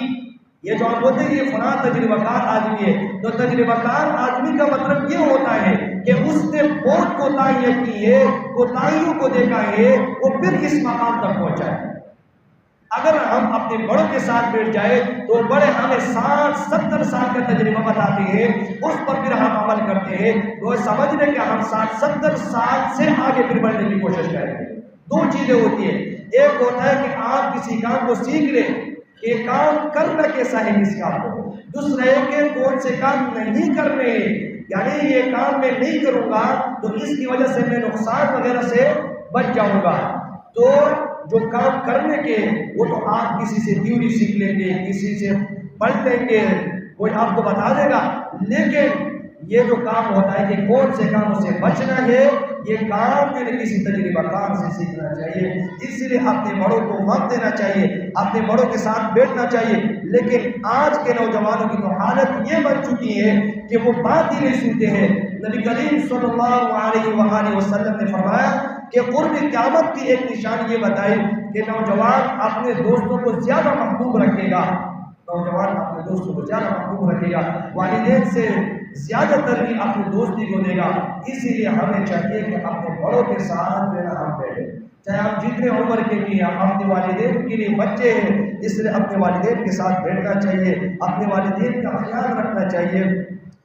یہ جو ہم بولتے ہیں یہ فلاں تجربہ کار آدمی ہے، تو تجربہ کار آدمی کا مطلب یہ ہوتا ہے کہ اس نے بہت کوتاہیاں کی ہے، کوتاہیوں کو دیکھا ہے، وہ پھر اس مقام تک پہنچا ہے۔ اگر ہم اپنے بڑوں کے ساتھ بیٹھ جائے تو بڑے ہمیں 60-70 سال کا تجربہ بتاتے ہیں، اس پر پھر ہم عمل کرتے ہیں، وہ سمجھ لیں کہ ہم 60-70 سال سے آگے پھر بڑھنے کی کوشش کریں گے۔ دو چیزیں ہوتی ہیں، ایک ہوتا ہے کہ آپ کسی کام کو سیکھ لیں کہ کام کرنا کیسا ہے کس کام کو، دوسرا ہے کہ کون سے کام نہیں کرنے ہیں، یعنی یہ کام میں نہیں کروں گا تو اس کی وجہ سے میں نقصان وغیرہ سے بچ جاؤں گا۔ تو جو کام کرنے کے وہ تو آپ کسی سے تھیوری سیکھ لیں گے، کسی سے پڑھ لیں گے، کوئی آپ کو بتا دے گا، لیکن یہ جو کام ہوتا ہے کہ کون سے کاموں سے بچنا ہے، یہ کام میں نے کسی تجربہ کار سے سیکھنا چاہیے۔ اس لیے اپنے بڑوں کو وقت دینا چاہیے، اپنے بڑوں کے ساتھ بیٹھنا چاہیے۔ لیکن آج کے نوجوانوں کی تو حالت یہ بن چکی ہے کہ وہ بات ہی نہیں سنتے ہیں۔ نبی کریم صلی اللہ علیہ وآلہ وسلم نے فرمایا کہ قرب قیامت کی ایک نشانی یہ بتائی کہ نوجوان اپنے دوستوں کو زیادہ محبوب رکھے گا، نوجوان اپنے دوستوں کو زیادہ محبوب رکھے گا، والدین سے زیادہ ترجیح اپنی دوستی کو دے گا۔ اسی لیے ہمیں چاہیے کہ اپنے بڑوں کے ساتھ ہم بیٹھیں، چاہے ہم جتنے عمر کے بھی ہیں، اپنے والدین کے لیے بچے ہیں، اس لیے اپنے والدین کے ساتھ بیٹھنا چاہیے، اپنے والدین کا خیال رکھنا چاہیے۔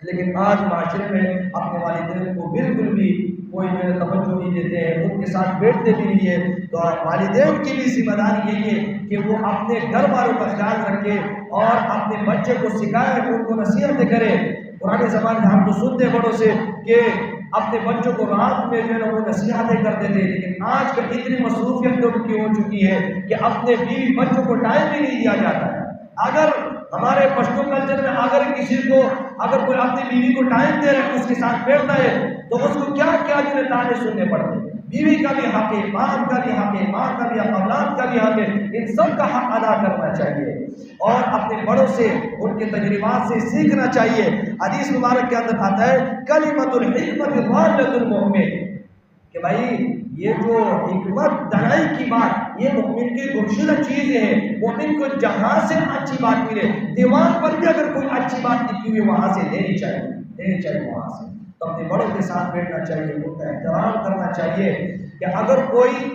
لیکن آج معاشرے میں اپنے والدین کو بالکل بھی کوئی توجہ نہیں دیتے ہیں، ان کے ساتھ بیٹھتے بھی نہیں ہے۔ تو والدین کی بھی ذمہ داری یہی ہے کہ وہ اپنے گھر والوں کا خیال رکھے اور اپنے بچے کو سکھائے، ان کو نصیحتیں کرے۔ پرانے زمانے میں ہم تو سنتے بڑوں سے کہ اپنے بچوں کو رات میں جو ہے وہ نصیحتیں کرتے تھے، لیکن آج کل اتنی مصروفیت لوگوں کی ہو چکی ہے کہ اپنے بیوی بچوں کو ٹائم بھی نہیں دیا جاتا ہے۔ اگر ہمارے پشتو کلچر میں اگر کسی کو اگر کوئی اپنی بیوی کو ٹائم دے رہا ہے، اس کے ساتھ بیٹھتا ہے، تو اس کو کیا کیا تانے سننے پڑتے ہیں۔ بیوی کا بھی حق ہے، باپ کا بھی حق ہے، ماں کا بھی حق، اولاد کا بھی حق ہے، ان سب کا حق ادا کرنا چاہیے اور اپنے بڑوں سے ان کے تجربات سے سیکھنا چاہیے۔ حدیث مبارک کے اندر آتا ہے کلمۃ الحکمت ضالۃ المؤمن، کہ بھائی یہ جو حکمت دانائی کی بات یہ مومن کی گمشدہ چیز ہے، مومن کو جہاں سے اچھی بات ملے، دیوار پر بھی اگر کوئی اچھی بات لکھی ہوئی وہاں سے لینی چاہیے وہاں سے۔ تو اپنے بڑوں کے ساتھ بیٹھنا چاہیے، ان کا احترام کرنا چاہیے کہ اگر کوئی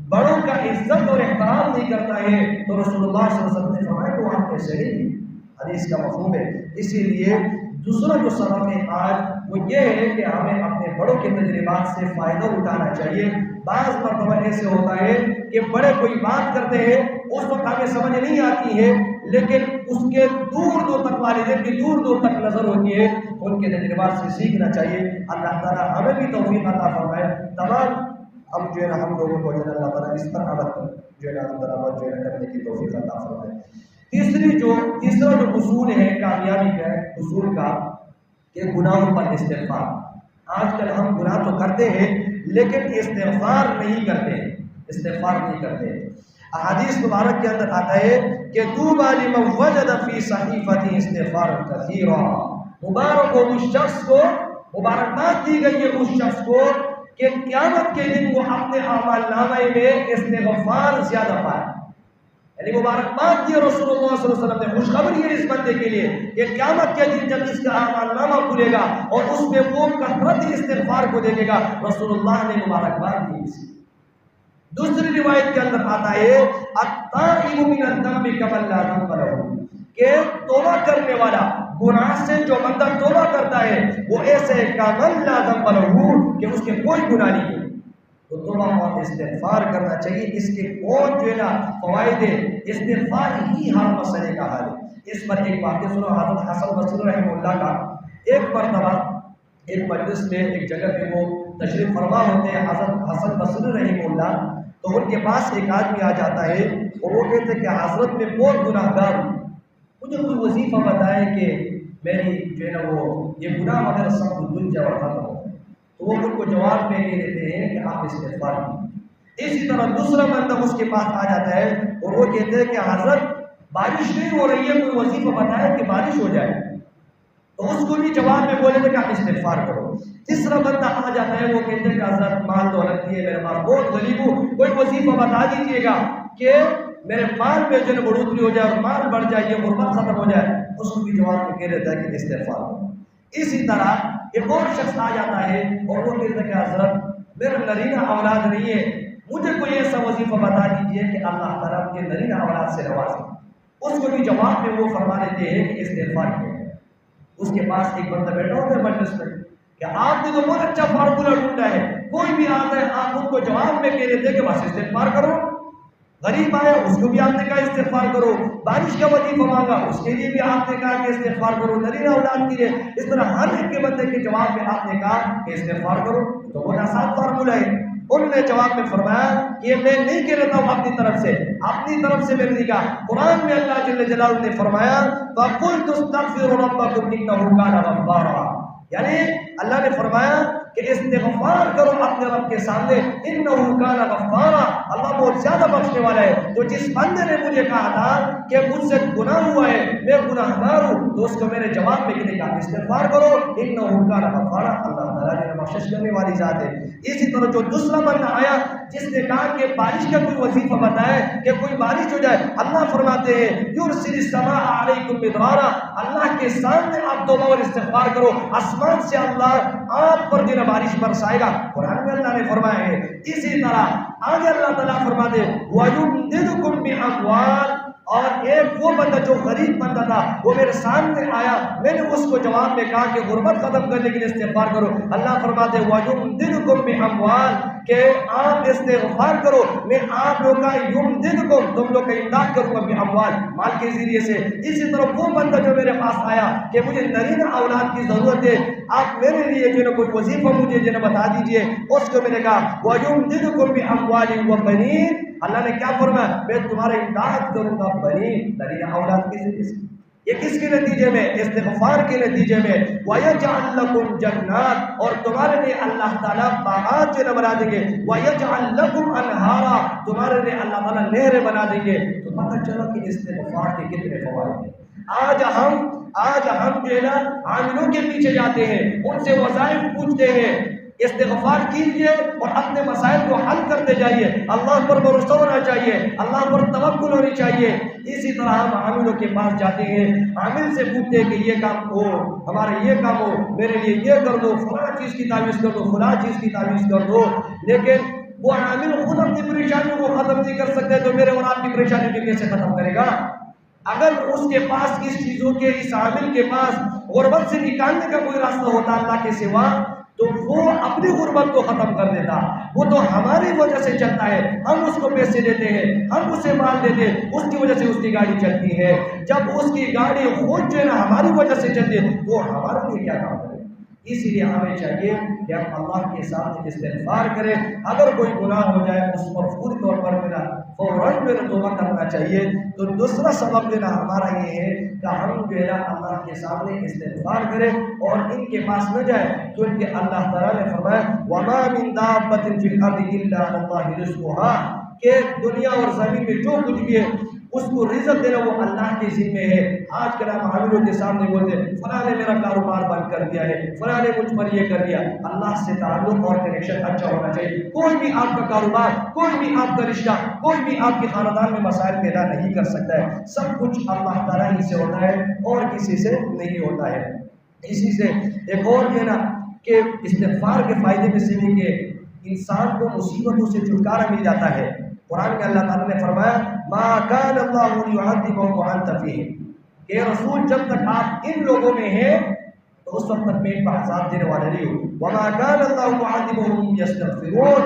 بڑوں کا عزت اور احترام نہیں کرتا ہے تو رسول اللہ صلی اللہ علیہ وسلم نے فرمایا کہ وہ آپ کیسے نہیں، حدیث کا مفہوم ہے۔ اسی لیے دوسرا جو سبب ہے آج وہ یہ ہے کہ ہمیں اپنے بڑوں کے تجربات سے فائدہ اٹھانا چاہیے۔ بعض مرتبہ ایسے ہوتا ہے کہ بڑے کوئی بات کرتے ہیں، اس وقت ہمیں سمجھ نہیں آتی ہے، لیکن اس کے دور دور تک والدین کی دور دور تک نظر ہوتی ہے، ان کے تجربات سے سیکھنا چاہیے۔ اللہ تعالیٰ ہمیں بھی توفیق عطا فرمائے، تمام ہم جو ہے نا ہم لوگوں کو جو ہے اللہ تعالیٰ اس پر عمل جو ہے نا برابر جو ہے کرنے کی توفیق عطا فرمائے۔ تیسرا جو اصول ہے کامیابی کا اصول کا کہ گناہوں پر استغفار۔ آج کل ہم گناہ تو کرتے ہیں لیکن استغفار نہیں کرتے۔ احادیث مبارک کے اندر آتا ہے کہ طوبی لمن وجد فی صحیفته استغفارا کثیرا، مبارک ہو اس شخص کو، مبارکباد دی گئی ہے اس شخص کو کہ قیامت کے دن وہ اپنے اعمال نامہ میں استغفار زیادہ پائے۔ یعنی مبارکباد دی رسول اللہ صلی اللہ علیہ وسلم نے، خوشخبری ہے اس بندے کے لیے کہ قیامت کے دن جب اس کا اعمال نامہ کھلے گا اور اس میں وہ کثرت استغفار کو دیکھے گا، رسول اللہ نے مبارکباد دی اسے۔ دوسری روایت کے اندر آتا ہے التائب من الذنب کمن لا ذنب له، کہ توبہ کرنے والا، گناہ سے جو بندہ توبہ کرتا ہے وہ ایسے کمن لا ذنب له کہ اس کے کوئی گناہ نہیں ہے۔ تو توبہ اور استغفار کرنا چاہیے، اس کے بہت جو ہے نا فوائد ہے، استغفار ہی ہر مسئلے کا حل ہے۔ اس پر ایک واقعہ سنو، حضرت حسن بصری رحمہ اللہ کا ایک مرتبہ ایک مجلس میں ایک جگہ پہ وہ تشریف فرما ہوتے ہیں حضرت حسن بصری رحمہ اللہ، تو ان کے پاس ایک آدمی آ جاتا ہے اور وہ کہتے ہیں کہ حضرت میں بہت گناہ گار ہوں، مجھے کوئی وظیفہ بتائے کہ میری جو ہے نا وہ یہ گناہ وغیرہ سب دھل جائے اور ختم ہو۔ تو وہ ان کو جواب میں یہ دیتے ہیں کہ آپ استغفار کیجیے، اسی طرح دوسرا بندہ اس کے پاس آ جاتا ہے اور وہ کہتے ہیں کہ حضرت بارش نہیں ہو رہی ہے، کوئی وظیفہ بتائے کہ بارش ہو جائے، تو اس کو بھی جواب میں بولے تھے کہ آپ استغفار کرو۔ تیسرا بندہ آ جاتا ہے، وہ کہتے ہیں کہ حضرت مال دولت نہیں ہے میرے پاس، بہت غریب ہوں، کوئی وظیفہ بتا دیجیے گا کہ میرے مال میں جو ہے بڑھوتری ہو جائے اور مال بڑھ جائے، یہ غربت ختم ہو جائے۔ اس کو بھی جواب میں کہہ دیتا ہے کہ استغفار کرو۔ اسی طرح ایک اور شخص آ جاتا ہے اور وہ کہتا ہے کہ حضرت میرا نرینہ اولاد نہیں ہے، مجھے کوئی ایسا وظیفہ بتا دیجیے کہ اللہ تعالیٰ کے نرینہ اولاد سے نوازے۔ اس کو بھی جواب میں وہ فرما دیتے ہیں کہ استغفار کرو۔ اس کے پاس ایک بندہ بیٹھا ہوتا ہے مجلس میں کہ آپ نے تو بہت اچھا فارمولا ڈھونڈا ہے، کوئی بھی آتا ہے آپ ان کو جواب میں کہہ دیتے کہ بس استغفار کرو۔ غریب آیا اس کو بھی آپ نے کہا استغفار کرو، بارش کا وظیفہ مانگا اس کے لیے بھی آپ نے کہا کہ استغفار کرو، نرینہ اولاد کے لیے، اس طرح ہر ایک کے بندے کے جواب میں آپ نے کہا کہ استغفار کرو۔ تو بہت آسان فارمولا ہے۔ انہوں نے جواب میں فرمایا کہ یہ میں نہیں کہہ رہا ہوں اپنی طرف سے میں نے کہا، قرآن میں اللہ جل جلالہ نے فرمایا فَقُلْتُ اسْتَغْفِرُوا رَبَّكُمْ إِنَّهُ كَانَ غَفَّارًا، یعنی اللہ نے فرمایا کہ استغفار کرو اپنے رب کے سامنے، انہو کان غفارا، اللہ بہت زیادہ بخشنے والا ہے۔ تو جس بندے نے مجھے کہا تھا کہ مجھ سے گناہ ہوا ہے، میں گناہ گار ہوں، تو اس کو میں نے جواب میں کہا استغفار کرو، انہو کان غفارا، اللہ تعالیٰ نے بخشش کرنے والی ذات ہے۔ اسی طرح جو دوسرا بندہ آیا جس نے کہا کہ بارش کا کوئی وظیفہ بتائے کہ کوئی بارش ہو جائے، اللہ فرماتے ہیں یرسل السماء علیکم مدرارا، اللہ کے سامنے آپ توبہ اور استغفار کرو، آسمان سے اللہ آپ پر جو بارش برسائے گا، قرآن میں اللہ نے فرمایا ہے۔ اسی طرح آگے اللہ تعالیٰ فرماتے وَيُمْدِدُكُمْ بِأَمْوَالٍ، اور ایک وہ بندہ جو غریب بندہ تھا وہ میرے سامنے آیا، میں نے اس کو جواب میں کہا کہ غربت ختم کرنے کے لیے استغفار کرو، اللہ فرماتے وَيُمْدِدُكُمْ بِأَمْوَالٍ، کہ آپ استغفار کرو، میں آپ لوگ کا یمددکم، تم لوگ کا امداد کروں گا باموال، مال کے ذریعے سے۔ اسی طرح وہ بندہ جو میرے پاس آیا کہ مجھے نرینہ اولاد کی ضرورت ہے، آپ میرے لیے جو ہے کوئی وظیفہ مجھے جو ہے بتا دیجئے، اس کو میں نے کہا وَيُمْدِدُكُمْ بِأَمْوَالٍ وَبَنِينَ، اللہ نے کیا فرمایا، میں تمہارا امداد کروں گا بنین، نرینہ اولاد کے ذریعے سے۔ یہ کس کے نتیجے میں؟ استغفار کے نتیجے میں۔ وَيَجْعَلْ لَكُمْ جَنَّاتٍ، اور تمہارے لیے اللہ تعالیٰ باغات جو بنا دیں گے، وَيَجْعَلْ لَكُمْ أَنْهَارًا، تمہارے لیے اللہ تعالیٰ نہریں بنا دیں گے۔ تو پتہ چلا کہ استغفار کے کتنے فوائد ہیں۔ آج ہم جو ہے نا عاملوں کے پیچھے جاتے ہیں، ان سے وظائف پوچھتے ہیں، استغفار کیجئے اور اپنے مسائل کو حل کرتے جائیے، اللہ پر بھروسہ ہونا چاہیے، اللہ پر توکل ہونی چاہیے۔ اسی طرح ہم عاملوں کے پاس جاتے ہیں، عامل سے پوچھتے ہیں کہ یہ کام ہو، ہمارا یہ کام ہو، میرے لیے یہ کر دو، فلاں چیز کی تعویذ کر دو، فلاں چیز کی تعویذ کر دو، لیکن وہ عامل خود اپنی پریشانیوں کو ختم نہیں کر سکتے تو میرے اور آپ کی پریشانی کو کیسے ختم کرے گا؟ اگر اس کے پاس اس چیزوں کے، اس عامل کے پاس غربت سے نکالنے کا کوئی راستہ ہوتا اللہ کے سوا، تو وہ اپنی غربت کو ختم کر دیتا۔ وہ تو ہماری وجہ سے چلتا ہے، ہم اس کو پیسے دیتے ہیں، ہم اسے مال دیتے ہیں، اس کی وجہ سے اس کی گاڑی چلتی ہے۔ جب اس کی گاڑی خود جو ہے نا ہماری وجہ سے چلتی ہے تو ہمارے لیے کیا کام کرے؟ اسی لیے ہمیں چاہیے کہ ہم اللہ کے ساتھ استغفار کریں، اگر کوئی گناہ ہو جائے اس پر فوری طور پر میرا فوراً میرا توبہ کرنا چاہیے۔ تو دوسرا سبب جو ہے ہمارا یہ ہے کہ ہم جو ہے اللہ کے سامنے استغفار کریں اور ان کے پاس نہ جائیں، کیونکہ اللہ تعالیٰ نے فرمایا وَمَا مِن دَابَّةٍ فِي الْأَرْضِ إِلَّا عَلَى اللَّهِ رِزْقُهَا، کہ دنیا اور زمین میں جو کچھ بھی ہے اس کو رزق دینا وہ اللہ کے ذمہ ہے۔ آج کل ہم عاملوں کے سامنے بولتے ہیں فلاں نے میرا کاروبار بند کر دیا ہے، فلاں نے مجھ پر یہ کر دیا۔ اللہ سے تعلق اور کنیکشن اچھا ہونا چاہیے۔ کوئی بھی آپ کا کاروبار، کوئی بھی آپ کا رشتہ، کوئی بھی آپ کے خاندان میں مسائل پیدا نہیں کر سکتا ہے، سب کچھ اللہ تعالیٰ ہی سے ہوتا ہے اور کسی سے نہیں ہوتا ہے۔ اسی سے ایک اور کہنا کہ استغفار کے فائدے میں سے بھی کہ انسان کو مصیبتوں سے چھٹکارا مل جاتا ہے۔ قرآن میں اللہ تعالیٰ نے فرمایا ما کان اللہ لیعذبہم وانت فیہم، کہ رسول جب تک آپ ان لوگوں میں ہیں تو اس وقت تک میں ان پر عذاب دینے والا نہیں ہوں۔ وما کان اللہ معذبہم یستغفرون،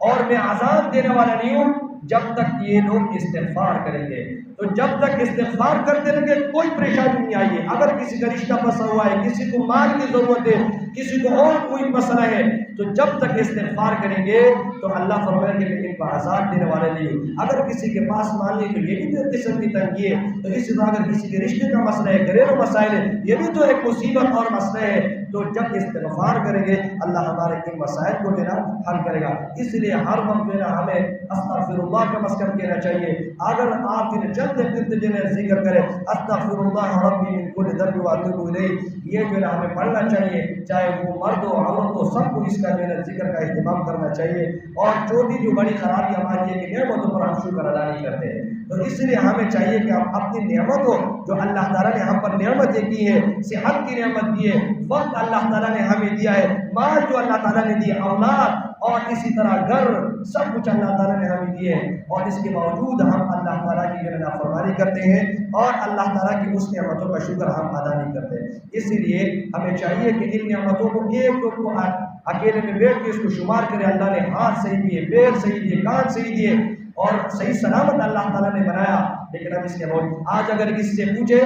اور میں عذاب دینے والا نہیں ہوں جب تک یہ لوگ استغفار کریں گے۔ تو جب تک استغفار کرتے رہیں گے کوئی پریشانی نہیں آئی ہے۔ اگر کسی کا رشتہ پھنسا ہوا ہے، کسی کو مال کی ضرورت ہے، کسی کو اور کوئی مسئلہ ہے، تو جب تک استغفار کریں گے تو اللہ فرمائے کہ میں ان کو عذاب دینے والے نہیں ہوں۔ اگر کسی کے پاس مال نہیں تو یہ بھی تو قسم کی تنگی ہے، تو اسی طرح اگر کسی کے رشتے کا مسئلہ ہے، گھریلو مسائل ہے، یہ بھی تو ایک مصیبت اور مسئلہ ہے، تو جب استغفار کریں گے اللہ ہمارے ان مسائل کو جو ہے حل کرے گا۔ اس لیے ہر وقت جو ہے ہمیں استغفرullah کم از کم کہنا چاہیے. اگر آپ دن چلتے پھرتے جنہیں ذکر کریں استغفرullah ربی من کل ذنب واتوب الیہ، یہ جو ہے ہمیں پڑھنا چاہیے، چاہے وہ مرد ہو عورت ہو، سب کو اس کا جو ہے ذکر کا اہتمام کرنا چاہیے. اور چھوٹی جو بڑی خرابی ہماری ہے کہ نعمتوں پر ہم شکر ادا نہیں کرتے ہیں، تو اس لیے ہمیں چاہیے کہ ہم اپنی نعمتوں جو اللہ تعالیٰ نے ہم پر نعمتیں کی ہے، صحت کی نعمت دی ہے، وقت اللہ تعالیٰ نے ہمیں دیا ہے، مال جو اللہ تعالیٰ نے دی، اولاد اور اسی طرح گھر، سب کچھ اللہ تعالیٰ نے ہمیں دیے ہیں، اور اس کے باوجود ہم اللہ تعالیٰ کی جو نافرمانی کرتے ہیں اور اللہ تعالیٰ کی اس نعمتوں کا شکر ہم ادا نہیں کرتے. اس لیے ہمیں چاہیے کہ ان نعمتوں کو ایک کو اکیلے میں بیٹھ کے اس کو شمار کرے. اللہ نے ہاتھ صحیح دیے، پیر صحیح دیے، کان صحیح دیے اور صحیح سلامت اللہ تعالیٰ نے بنایا، لیکن اب اس کے بعد آج اگر کسی سے پوچھے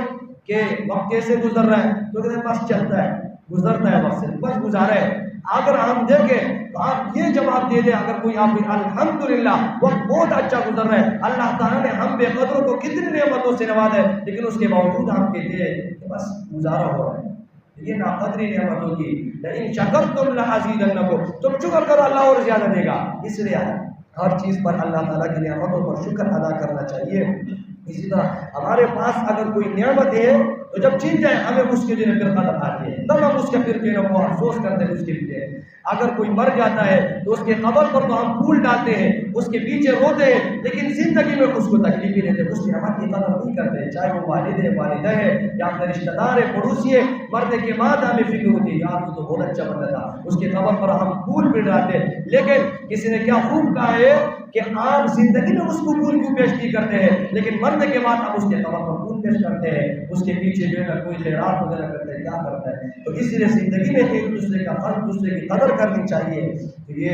کہ وقت کیسے گزر رہا ہے تو کہتے ہیں بس چلتا ہے، گزرتا ہے، وقت سے بس گزارا ہے. اگر ہم دیکھیں تو آپ یہ جواب دے دیں، اگر کوئی آپ الحمدللہ وقت بہت اچھا گزر رہا ہے، اللہ تعالیٰ نے ہم بے قدروں کو کتنی نعمتوں سے نوازا ہے، لیکن اس کے باوجود ہم کہتے ہیں کہ بس گزارا ہو رہا ہے. یہ ناقدری نعمتوں کی، لیکن شکرتم لازیدنکم، تم شکر کرو اللہ اور زیادہ دے گا. اس لیے ہر چیز پر اللہ تعالیٰ کی نعمتوں پر شکر ادا کرنا چاہیے. اسی طرح ہمارے پاس اگر کوئی نعمت ہے تو جب چھین جائے ہمیں اس کے لیے پھر قدر آتی ہے، تب ہم اس کے پھر کو افسوس کرتے ہیں اس کے لیے. اگر کوئی مر جاتا ہے تو اس کے قبر پر تو ہم پھول ڈالتے ہیں، اس کے پیچھے روتے ہیں، لیکن زندگی میں اس کو تکلیف بھی دیتے، اس نعمت کی قدر نہیں کرتے. چاہے وہ والد ہے، والدہ ہے، یا اپنے رشتہ دار ہے، پڑوسی ہے، مرنے کے بعد ہمیں فکر ہوتی ہے یار تو بہت اچھا بندہ تھا، اس کے قبر پر ہم پھول بھی ڈالتے ہیں. لیکن کسی نے کیا خوب کہا ہے کہ آپ زندگی میں اس کو پھول کیوں پیش نہیں کرتے ہیں، لیکن مرنے کے بعد آپ اس کے قبر پر پھول پیش کرتے ہیں، اس کے پیچھے جو ہے کوئی خیرات وغیرہ کرتے ہیں، کیا کرتا ہے. تو اس لیے زندگی میں ایک دوسرے کا فرق، دوسرے کی قدر کرنی چاہیے. تو یہ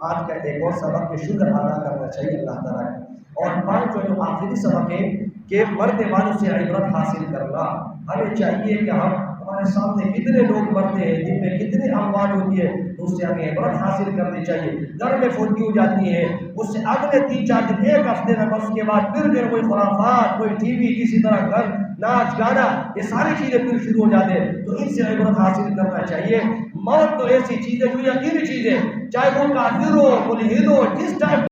آج کا ایک اور سبق کے شکر ادا کرنا چاہیے اللہ تعالیٰ کا. اور پانچ جو آخری سبق ہے کہ مرنے والوں سے عبرت حاصل کرنا. ہمیں چاہیے کہ ہم ہمارے سامنے کتنے لوگ مرتے ہیں، جن میں کتنی اموات ہوتی ہے، تو اس سے ہمیں عبرت حاصل کرنی چاہیے. گھر میں فوتی ہو جاتی ہے، اس سے اگلے 3-4 دن، ایک ہفتے میں، اس کے بعد پھر کوئی خرافات، کوئی ٹی وی، کسی طرح گھر ناچ گانا، یہ ساری چیزیں پھر شروع ہو جاتے ہیں. تو ان سے عبرت حاصل کرنا چاہیے. موت تو ایسی چیز ہے جو یقینی چیز ہے، چاہے وہ کافر ہو، ملحد ہو، جس ٹائم